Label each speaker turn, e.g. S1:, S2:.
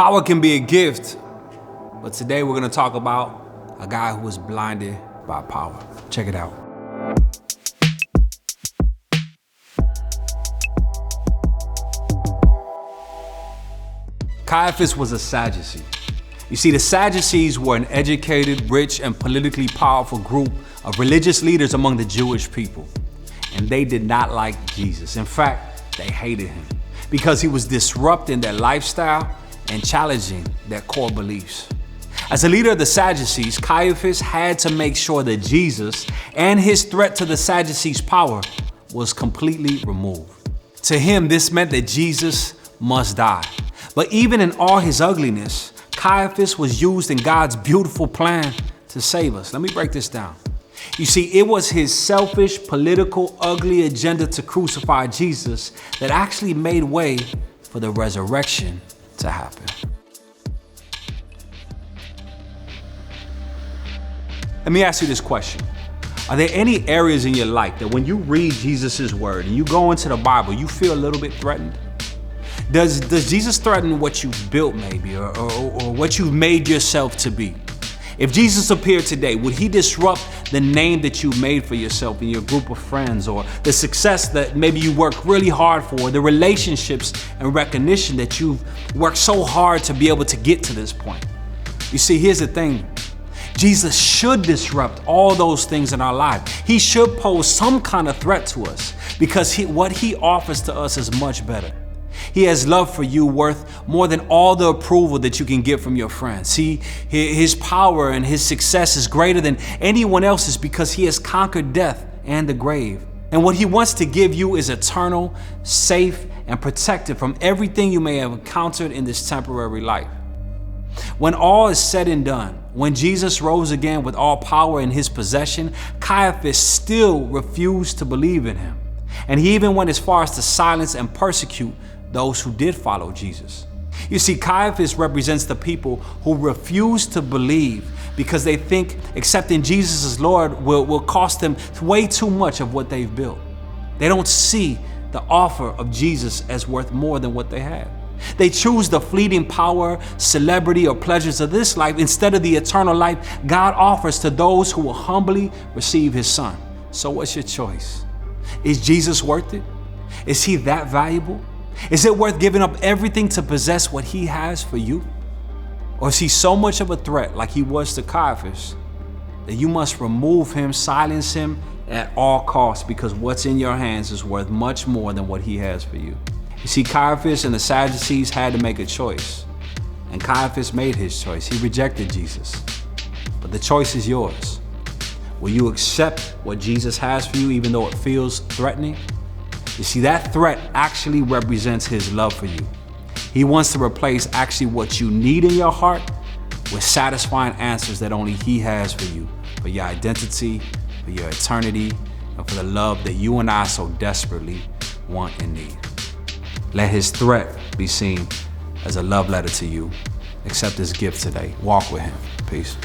S1: Power can be a gift, but today we're going to talk about a guy who was blinded by power. Check it out. Caiaphas was a Sadducee. You see, the Sadducees were an educated, rich, and politically powerful group of religious leaders among the Jewish people. And they did not like Jesus. In fact, they hated him because he was disrupting their lifestyle and challenging their core beliefs. As a leader of the Sadducees, Caiaphas had to make sure that Jesus and his threat to the Sadducees' power was completely removed. To him, this meant that Jesus must die. But even in all his ugliness, Caiaphas was used in God's beautiful plan to save us. Let me break this down. You see, it was his selfish, political, ugly agenda to crucify Jesus that actually made way for the resurrection to happen. Let me ask you this question. Are there any areas in your life that when you read Jesus' word and you go into the Bible, you feel a little bit threatened? Does Jesus threaten what you've built maybe or what you've made yourself to be? If Jesus appeared today, would he disrupt the name that you made for yourself in your group of friends, or the success that maybe you worked really hard for, the relationships and recognition that you've worked so hard to be able to get to this point? You see, here's the thing. Jesus should disrupt all those things in our life. He should pose some kind of threat to us because what he offers to us is much better. He has love for you worth more than all the approval that you can get from your friends. See, his power and his success is greater than anyone else's because he has conquered death and the grave. And what he wants to give you is eternal, safe, and protected from everything you may have encountered in this temporary life. When all is said and done, when Jesus rose again with all power in his possession, Caiaphas still refused to believe in him. And he even went as far as to silence and persecute those who did follow Jesus. You see, Caiaphas represents the people who refuse to believe because they think accepting Jesus as Lord will cost them way too much of what they've built. They don't see the offer of Jesus as worth more than what they have. They choose the fleeting power, celebrity, or pleasures of this life instead of the eternal life God offers to those who will humbly receive his Son. So what's your choice? Is Jesus worth it? Is he that valuable? Is it worth giving up everything to possess what he has for you? Or is he so much of a threat, like he was to Caiaphas, that you must remove him, silence him at all costs, because what's in your hands is worth much more than what he has for you? You see, Caiaphas and the Sadducees had to make a choice, and Caiaphas made his choice. He rejected Jesus, but the choice is yours. Will you accept what Jesus has for you even though it feels threatening? You see, that threat actually represents his love for you. He wants to replace actually what you need in your heart with satisfying answers that only he has for you, for your identity, for your eternity, and for the love that you and I so desperately want and need. Let his threat be seen as a love letter to you. Accept his gift today. Walk with him. Peace.